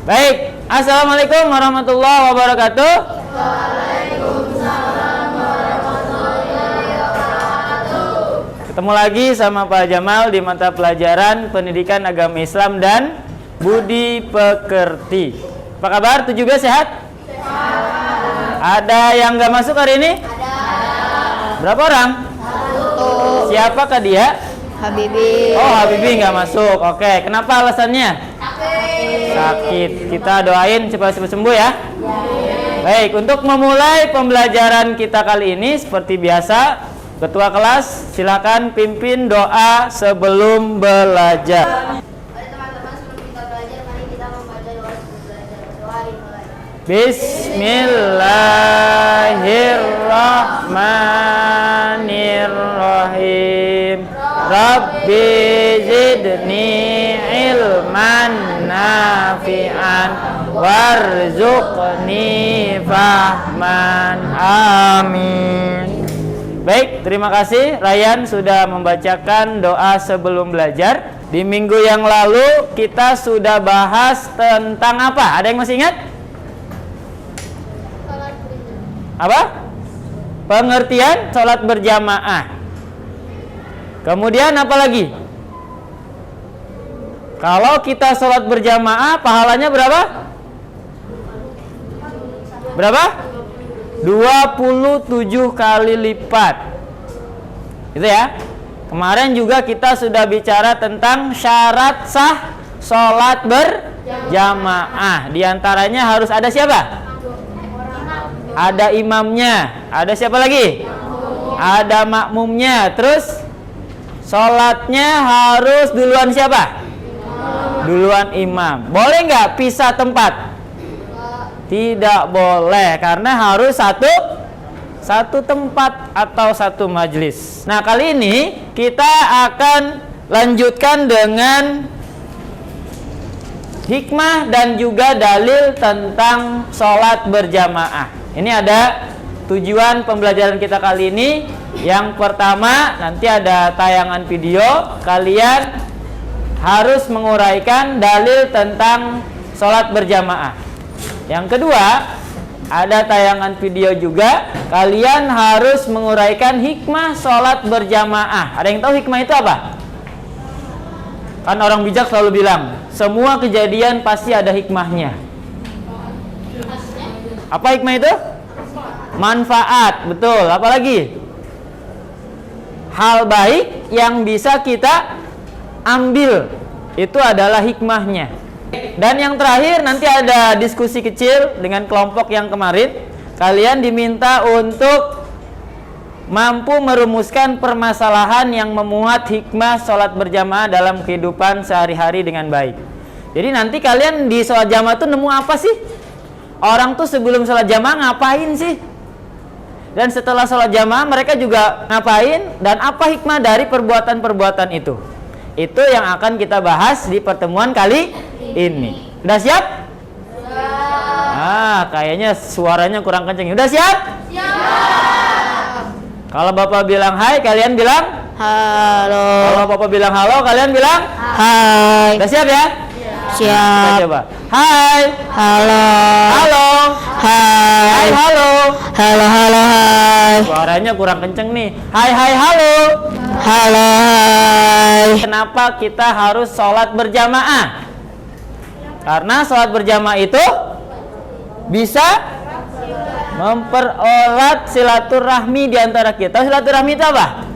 Baik, assalamualaikum warahmatullahi wabarakatuh. Waalaikumsalam warahmatullahi wabarakatuh. Ketemu lagi sama Pak Jamal di mata pelajaran Pendidikan Agama Islam dan Budi Pekerti. Apa kabar? 17 sehat? Sehat. Ada yang nggak masuk hari ini? Ada. Berapa orang? 1. Siapakah dia? Habibi. Oh, Habibi nggak masuk. Oke, kenapa alasannya? Sakit. Kita doain cepat-cepat sembuh ya. Baik, untuk memulai pembelajaran kita kali ini seperti biasa, Ketua kelas silakan pimpin doa sebelum belajar. Mari teman-teman, sebelum kita belajar, mari kita membaca doa sebelum belajar. Doa dimulai. Bismillahirrahmanirrahim. Rabbi zidni ilman nafi'an warzuqni fahman. Amin. Baik, terima kasih Ryan sudah membacakan doa sebelum belajar. Di minggu yang lalu kita sudah bahas tentang apa? Ada yang masih ingat? Apa? Pengertian sholat berjamaah. Kemudian apa lagi? Kalau kita sholat berjamaah, pahalanya berapa? Berapa? 27 kali lipat. Gitu ya. Kemarin juga kita sudah bicara tentang syarat sah sholat berjamaah. Di antaranya harus ada siapa? Ada imamnya. Ada siapa lagi? Ada makmumnya. Terus sholatnya harus duluan siapa? Duluan imam. Boleh nggak pisah tempat? Tidak boleh, karena harus satu tempat atau satu majelis. Nah, kali ini kita akan lanjutkan dengan hikmah dan juga dalil tentang sholat berjamaah. Ini ada tujuan pembelajaran kita kali ini. Yang pertama, nanti ada tayangan video. Kalian harus menguraikan dalil tentang sholat berjamaah. Yang kedua, ada tayangan video juga. Kalian harus menguraikan hikmah sholat berjamaah. Ada yang tahu hikmah itu apa? Kan orang bijak selalu bilang, semua kejadian pasti ada hikmahnya. Apa hikmah itu? Manfaat, betul. Apalagi? Hal baik yang bisa kita ambil, itu adalah hikmahnya. Dan yang terakhir, nanti ada diskusi kecil dengan kelompok yang kemarin. Kalian diminta untuk mampu merumuskan permasalahan yang memuat hikmah sholat berjamaah dalam kehidupan sehari-hari dengan baik. Jadi nanti kalian di sholat jamaah tuh nemu apa sih? Orang tuh sebelum sholat jamaah ngapain sih? Dan setelah sholat jamaah mereka juga ngapain? Dan apa hikmah dari perbuatan-perbuatan itu? Itu yang akan kita bahas di pertemuan kali ini. Udah siap? Siap. Kayaknya suaranya kurang kenceng. Udah siap? Siap. Kalau Bapak bilang hai, kalian bilang halo. Kalau Bapak bilang halo, kalian bilang hai. Udah siap ya? Siap. Kita coba. Hai. Halo. Halo. Hai. Hai, halo. Halo, halo, hai. Suaranya kurang kenceng nih. Hai, hai, halo. Halo, hai. Kenapa kita harus sholat berjamaah? Karena sholat berjamaah itu bisa mempererat silaturahmi di antara kita. Silaturahmi itu apa?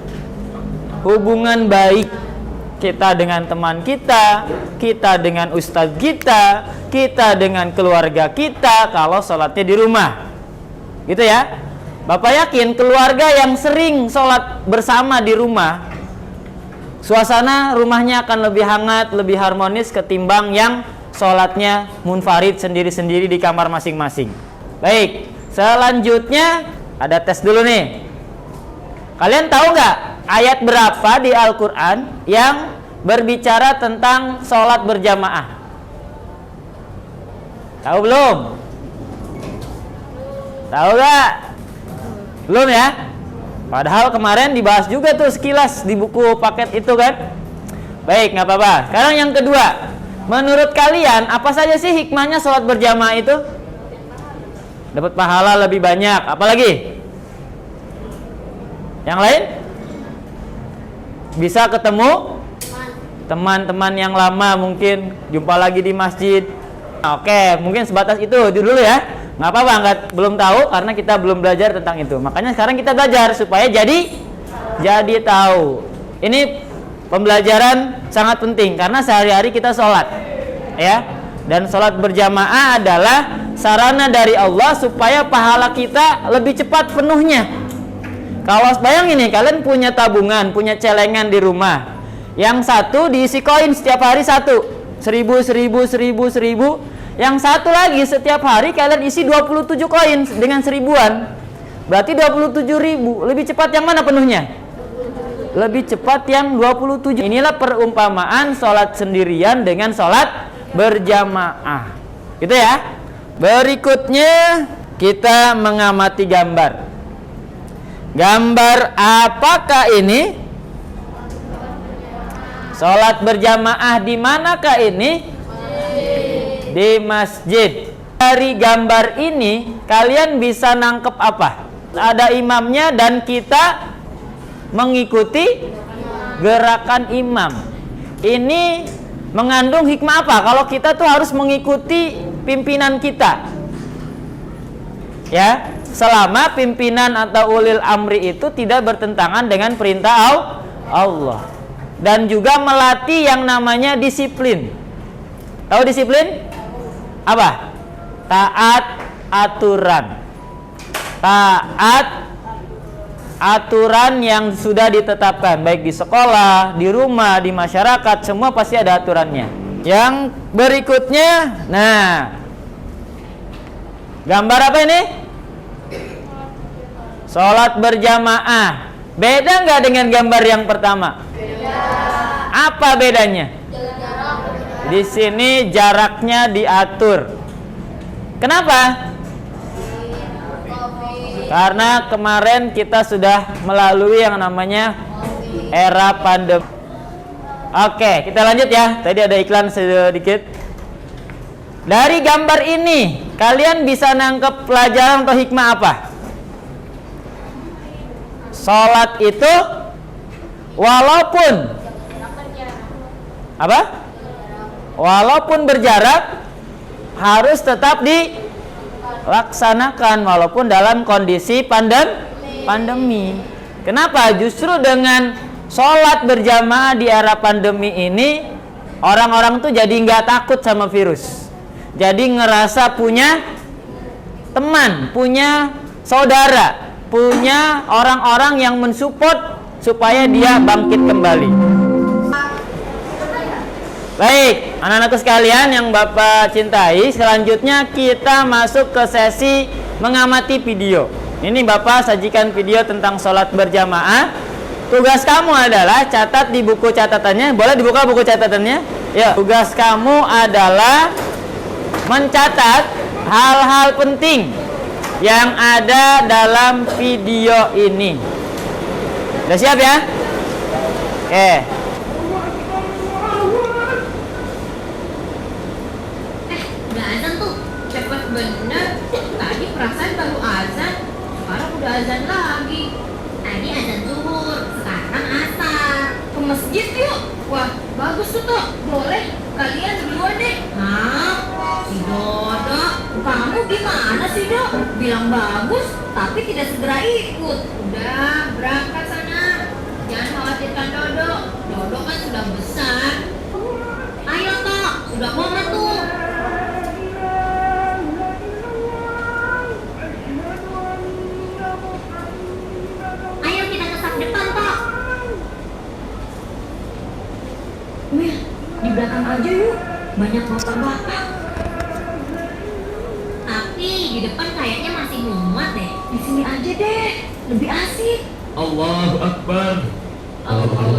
Hubungan baik kita dengan teman kita, kita dengan ustadz kita, kita dengan keluarga kita kalau sholatnya di rumah. Gitu ya. Bapak yakin keluarga yang sering sholat bersama di rumah, suasana rumahnya akan lebih hangat, lebih harmonis ketimbang yang sholatnya munfarid sendiri-sendiri di kamar masing-masing. Baik, selanjutnya ada tes dulu nih. Kalian tahu nggak ayat berapa di Al-Quran yang berbicara tentang sholat berjamaah? Tahu belum? Tahu nggak? Belum ya? Padahal kemarin dibahas juga tuh sekilas di buku paket itu kan. Baik, nggak apa-apa. Sekarang yang kedua, Menurut kalian, apa saja sih hikmahnya sholat berjamaah itu? Dapat pahala lebih banyak. Apalagi? Yang lain? Bisa ketemu teman-teman yang lama, mungkin jumpa lagi di masjid. Oke, mungkin sebatas itu dulu ya. Nggak apa-apa, belum tahu karena kita belum belajar tentang itu. Makanya sekarang kita belajar supaya jadi tahu. Ini pembelajaran sangat penting karena sehari-hari kita sholat, ya. Dan sholat berjamaah adalah sarana dari Allah supaya pahala kita lebih cepat penuhnya. Kalau bayangin nih, kalian punya tabungan, punya celengan di rumah. Yang satu diisi koin setiap hari 1.000, 1.000. Yang satu lagi setiap hari kalian isi 27 koin dengan 1.000-an. Berarti 27.000. Lebih cepat yang mana penuhnya? Lebih cepat yang 27. Inilah perumpamaan sholat sendirian dengan sholat berjamaah. Gitu ya. Berikutnya kita mengamati gambar. Gambar apakah ini? Sholat berjamaah di manakah ini? Di masjid. Dari gambar ini kalian bisa nangkep apa? Ada imamnya dan kita mengikuti gerakan imam. Ini mengandung hikmah apa? Kalau kita tuh harus mengikuti pimpinan kita, ya, selama pimpinan atau ulil amri itu tidak bertentangan dengan perintah Allah. Dan juga melatih yang namanya disiplin. Tahu disiplin? Apa? Taat aturan. Taat aturan yang sudah ditetapkan, baik di sekolah, di rumah, di masyarakat, semua pasti ada aturannya. Yang berikutnya, nah, gambar apa ini? Sholat berjamaah. Beda nggak dengan gambar yang pertama? Beda. Apa bedanya? Di sini jaraknya diatur. Kenapa? Karena kemarin kita sudah melalui yang namanya era pandemi. Oke, kita lanjut ya. Tadi ada iklan sedikit. Dari gambar ini, kalian bisa nangkep pelajaran atau hikmah apa? Sholat itu walaupun apa? Walaupun berjarak harus tetap dilaksanakan walaupun dalam kondisi pandemi. Kenapa? Justru dengan sholat berjamaah di era pandemi ini, orang-orang tuh jadi nggak takut sama virus. Jadi ngerasa punya teman, punya saudara, punya orang-orang yang mensupport supaya dia bangkit kembali. Baik, anak-anakku sekalian yang Bapak cintai, selanjutnya kita masuk ke sesi mengamati video. Ini Bapak sajikan video tentang sholat berjamaah. Tugas kamu adalah catat di buku catatannya. Boleh dibuka buku catatannya? Ya. Tugas kamu adalah mencatat hal-hal penting yang ada dalam video ini. Udah siap ya? Oke. Udah azan tuh, cepet bener. Tadi perasaan baru azan, sekarang udah azan lagi. Tadi azan zuhur, sekarang asar. Ke masjid yuk. Wah, bagus tuh toh. Boleh, kalian duluan deh. Hah? Si Dodo, kamu gimana sih Dok? Bilang bagus, tapi tidak segera ikut. Udah, berangkat sana. Jangan khawatirkan Dodo. Dodo kan sudah besar. Ayo Tok, sudah koma tuh. Ayo kita ke saf depan Tok. Wih, di belakang aja yuk. Banyak bapak-bapak. Tapi di depan kayaknya masih muat deh. Di sini aja deh, lebih asik. Allahu Akbar. Allahu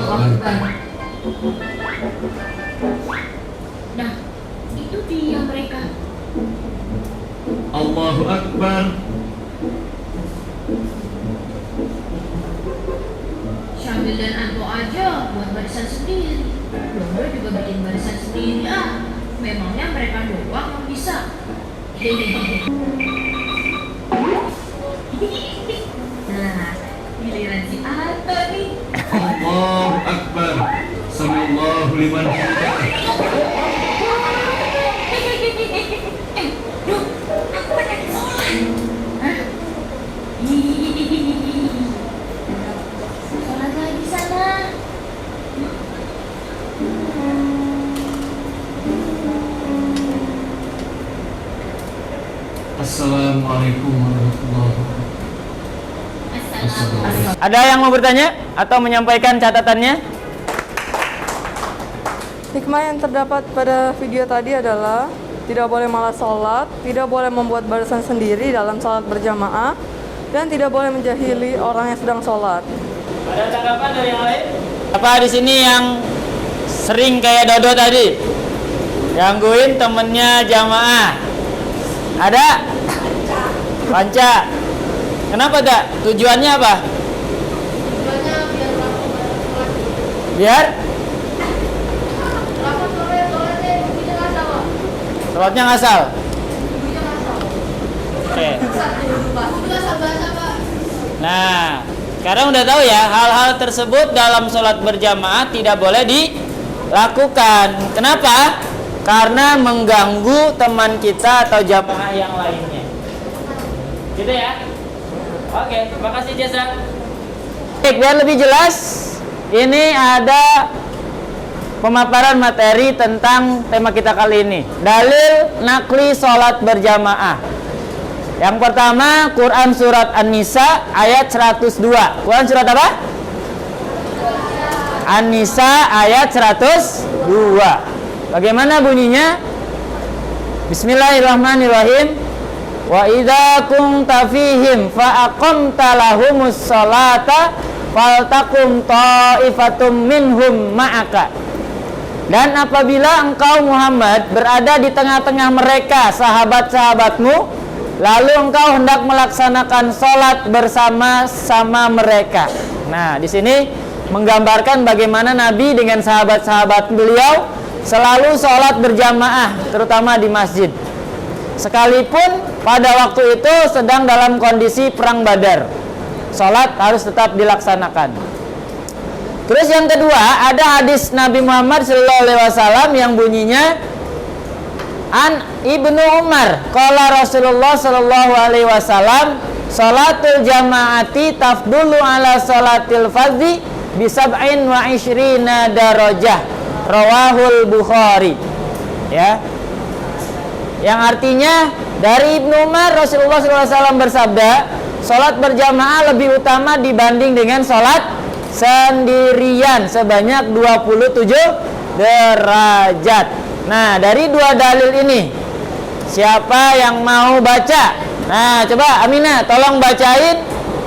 Akbar. Nah, itu dia mereka. Allahu Akbar. Syamil dan Anto aja buat barisan sendiri. Domba juga bikin barisan sendiri Memangnya mereka doang yang bisa. Nah, giliran si Ato nih. Allahu Akbar. Sallallahu liman hamidah. Duh, aku lagi sholat. Hah? Sholat lagi sana. Assalamualaikum warahmatullahi wabarakatuh. Assalamualaikum. Ada yang mau bertanya atau menyampaikan catatannya? Hikmah yang terdapat pada video tadi adalah tidak boleh malas sholat, tidak boleh membuat barisan sendiri dalam sholat berjamaah, dan tidak boleh menjahili orang yang sedang sholat. Ada tanggapan dari yang lain? Apa di sini yang sering kayak Dodo tadi? Gangguin temennya jamaah. Ada? Panca. Kenapa tak? Tujuannya apa? Tujuannya biar laku sholat. Biar Laku sholatnya ibunya ngasal, Pak. sholatnya ngasal. Ibunya ngasal. Oke. Ibunya ngasal bahasa, Pak. Nah, sekarang udah tahu ya, hal-hal tersebut dalam sholat berjamaah tidak boleh dilakukan. Kenapa? Karena mengganggu teman kita atau jamaah yang lainnya. Gitu ya? Oke, terima kasih Jasa. Oke, biar lebih jelas, ini ada pemaparan materi tentang tema kita kali ini. Dalil nakli sholat berjamaah. Yang pertama, Quran surat An-Nisa ayat 102. Quran surat apa? An-Nisa ayat 102. Bagaimana bunyinya? Bismillahirrahmanirrahim. Wa idza kunta fihim fa aqamta lahumus sholata faltaqum ta'ifatum minhum ma'aka. Dan apabila engkau Muhammad berada di tengah-tengah mereka, sahabat-sahabatmu, lalu engkau hendak melaksanakan sholat bersama-sama mereka. Nah, di sini menggambarkan bagaimana Nabi dengan sahabat-sahabat beliau selalu sholat berjamaah, terutama di masjid. Sekalipun pada waktu itu sedang dalam kondisi perang Badar, sholat harus tetap dilaksanakan. Terus yang kedua, ada hadis Nabi Muhammad SAW yang bunyinya An Ibnu Umar, qala Rasulullah SAW, sholatul jamaati tafdulu ala sholatil fardhi bisab'in wa ishrina darajah. Rawahul Bukhari. Ya. Yang artinya dari Ibnu Umar, Rasulullah SAW bersabda, sholat berjamaah lebih utama dibanding dengan sholat sendirian sebanyak 27 derajat. Nah, dari dua dalil ini, siapa yang mau baca? Nah, coba Aminah, tolong bacain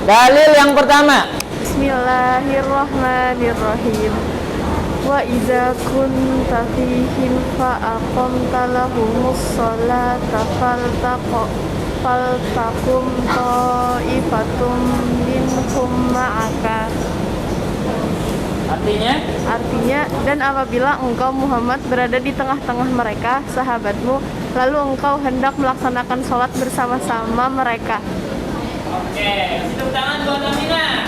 dalil yang pertama. Bismillahirrahmanirrahim. Wa idza kunta fihim fa aqamta lahumus sholata faltaqum ta'ifatum minhum ma'aka. Artinya, dan apabila engkau Muhammad berada di tengah-tengah mereka, sahabatmu, lalu engkau hendak melaksanakan sholat bersama-sama mereka. Oke, tepuk tangan buat Aminah.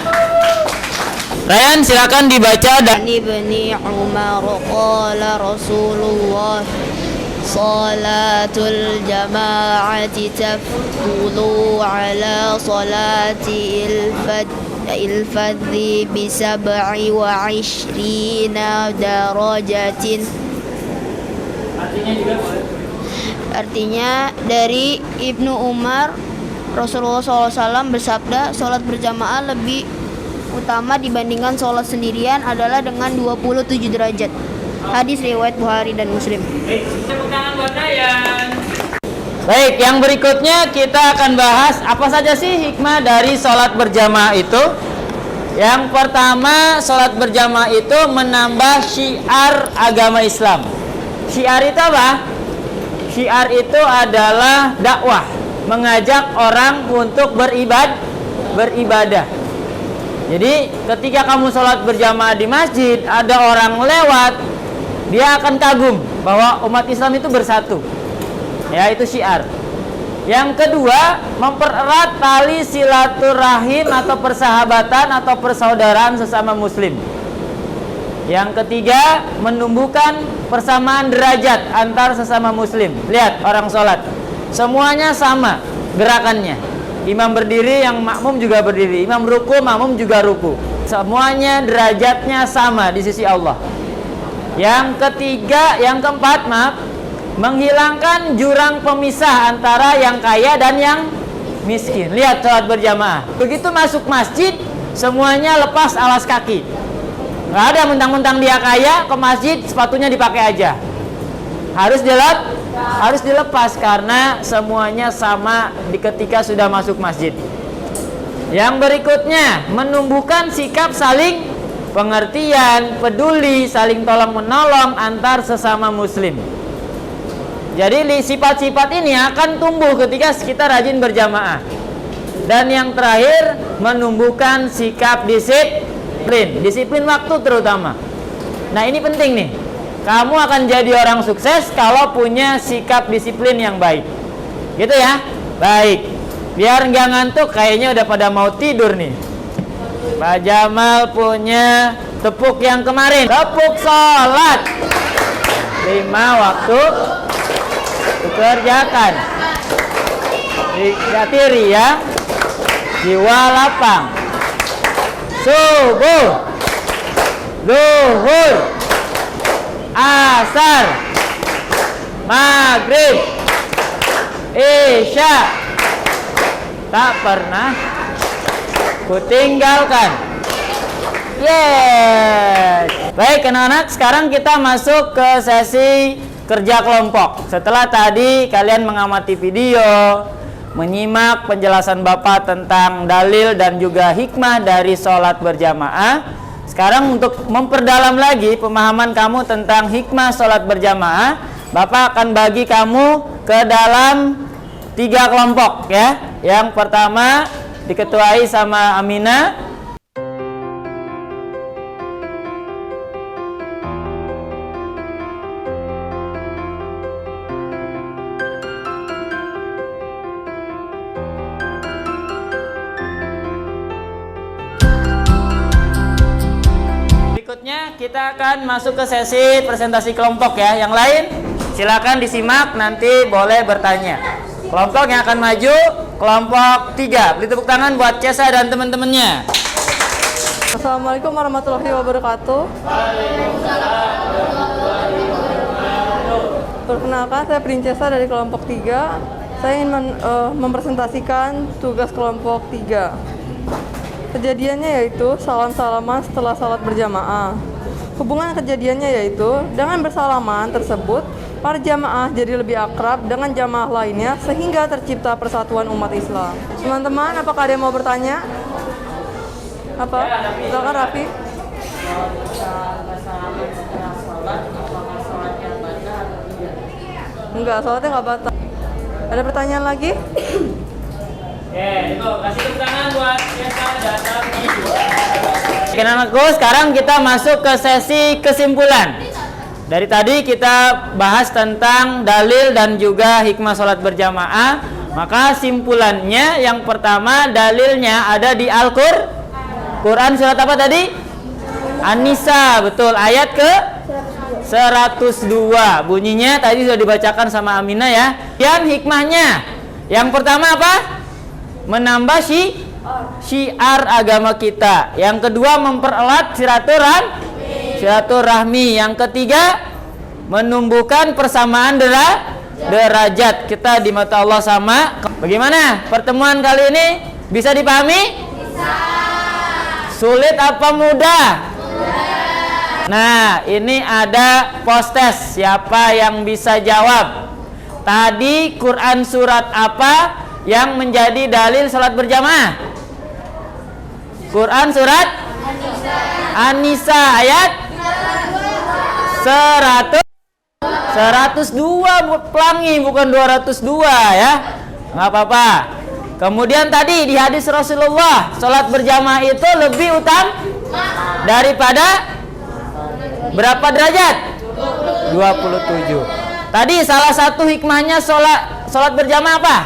Ryan, silakan dibaca dan Ibni Umar qala Rasulullah salatul jama'ati tafdulu ala salati il-fadhi bi sab'i wa 'ishrina darajatin. Artinya dari Ibnu Umar, Rasulullah SAW bersabda, sholat berjamaah lebih utama dibandingkan sholat sendirian adalah dengan 27 derajat. Hadis riwayat Bukhari dan Muslim. Baik, yang berikutnya kita akan bahas apa saja sih hikmah dari sholat berjamaah itu. Yang pertama, sholat berjamaah itu menambah syiar agama Islam. Syiar itu apa? Syiar itu adalah dakwah, mengajak orang untuk beribadah. Jadi ketika kamu sholat berjamaah di masjid, ada orang lewat, dia akan kagum bahwa umat Islam itu bersatu. Ya, itu syiar. Yang kedua, mempererat tali silaturahim atau persahabatan atau persaudaraan sesama muslim. Yang ketiga, menumbuhkan persamaan derajat antar sesama muslim. Lihat orang sholat, semuanya sama gerakannya. Imam berdiri, yang makmum juga berdiri. Imam ruku, makmum juga ruku. Semuanya derajatnya sama di sisi Allah. Yang keempat, menghilangkan jurang pemisah antara yang kaya dan yang miskin. Lihat sholat berjamaah. Begitu masuk masjid, semuanya lepas alas kaki. Nggak ada mentang-mentang dia kaya ke masjid sepatunya dipakai aja. Harus dilepas karena semuanya sama ketika sudah masuk masjid. Yang berikutnya, menumbuhkan sikap saling pengertian, peduli, saling tolong menolong antar sesama muslim. Jadi sifat-sifat ini akan tumbuh ketika kita rajin berjamaah. Dan yang terakhir, menumbuhkan sikap disiplin waktu terutama. Nah, ini penting nih. Kamu akan jadi orang sukses kalau punya sikap disiplin yang baik. Gitu ya? Baik. Biar nggak ngantuk, kayaknya udah pada mau tidur nih. Pak Jamal punya tepuk yang kemarin. Tepuk sholat 5 waktu dikerjakan. Diatiri ya. Jiwa lapang. Subuh, zuhur, asar, maghrib, isya. Tak pernah kutinggalkan. Yes. Baik anak-anak, sekarang kita masuk ke sesi kerja kelompok. Setelah tadi kalian mengamati video, menyimak penjelasan Bapak tentang dalil dan juga hikmah dari sholat berjamaah. Sekarang untuk memperdalam lagi pemahaman kamu tentang hikmah sholat berjamaah, Bapak akan bagi kamu ke dalam 3 kelompok ya. Yang pertama diketuai sama Aminah. Berikutnya kita akan masuk ke sesi presentasi kelompok ya. Yang lain silakan disimak, nanti boleh bertanya. Kelompok yang akan maju, kelompok 3. Beri tepuk tangan buat Cesa dan teman-temannya. Assalamualaikum warahmatullahi wabarakatuh. Perkenalkan, saya Princesa dari kelompok 3. Saya ingin mempresentasikan tugas kelompok 3. Kejadiannya yaitu salam-salaman setelah salat berjamaah. Hubungan kejadiannya yaitu dengan bersalaman tersebut, para jamaah jadi lebih akrab dengan jamaah lainnya sehingga tercipta persatuan umat Islam. Teman-teman, apakah ada yang mau bertanya? Apa? Silakan Raffi. Enggak, sholatnya nggak batal. Ada pertanyaan lagi? Oke, itu kasih tepuk tangan buat Cesa dan Raffi. Oke anakku, sekarang kita masuk ke sesi kesimpulan. Dari tadi kita bahas tentang dalil dan juga hikmah sholat berjamaah. Maka simpulannya yang pertama, dalilnya ada di Al-Quran. Surat apa tadi? An-Nisa, betul, ayat ke 102. Bunyinya tadi sudah dibacakan sama Aminah ya. Dan hikmahnya, yang pertama apa? Menambah syiar agama kita. Yang kedua, mempererat silaturahmi. Yang ketiga, menumbuhkan persamaan derajat kita di mata Allah sama. Bagaimana pertemuan kali ini? Bisa dipahami? Bisa. Sulit apa mudah? Mudah. Nah, ini ada post test. Siapa yang bisa jawab? Tadi Quran surat apa yang menjadi dalil salat berjamaah? Quran surat An-Nisa ayat 102 pelangi, bukan 202 ya. Nggak apa-apa. Kemudian tadi di hadis Rasulullah, salat berjamaah itu lebih utama daripada berapa derajat? 27. Tadi salah satu hikmahnya sholat berjamaah apa?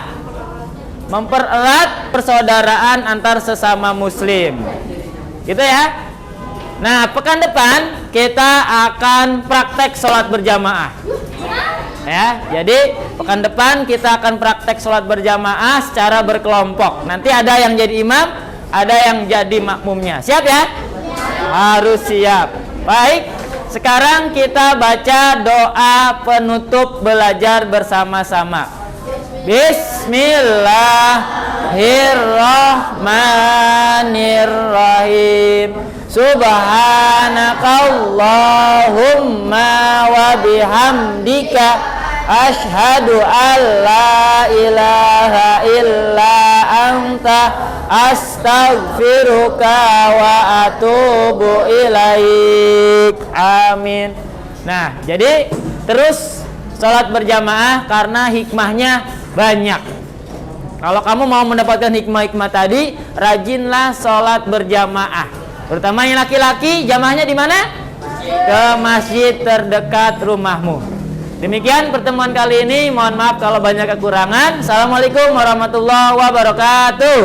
Mempererat persaudaraan antar sesama muslim. Gitu ya. Nah, pekan depan kita akan praktek sholat berjamaah. Ya, jadi pekan depan kita akan praktek sholat berjamaah secara berkelompok. Nanti ada yang jadi imam, ada yang jadi makmumnya. Siap ya? Harus siap. Baik, sekarang kita baca doa penutup belajar bersama-sama. Bismillahirrahmanirrahim. Subhanakallahumma wa bihamdika asyhadu an la ilaha illa anta astaghfiruka wa atubu ilaik. Amin. Nah, jadi terus sholat berjamaah karena hikmahnya banyak. Kalau kamu mau mendapatkan hikmah-hikmah tadi, rajinlah sholat berjamaah. Terutama yang laki-laki, jamaahnya di mana? Ke masjid terdekat rumahmu. Demikian pertemuan kali ini. Mohon maaf kalau banyak kekurangan. Assalamualaikum warahmatullahi wabarakatuh.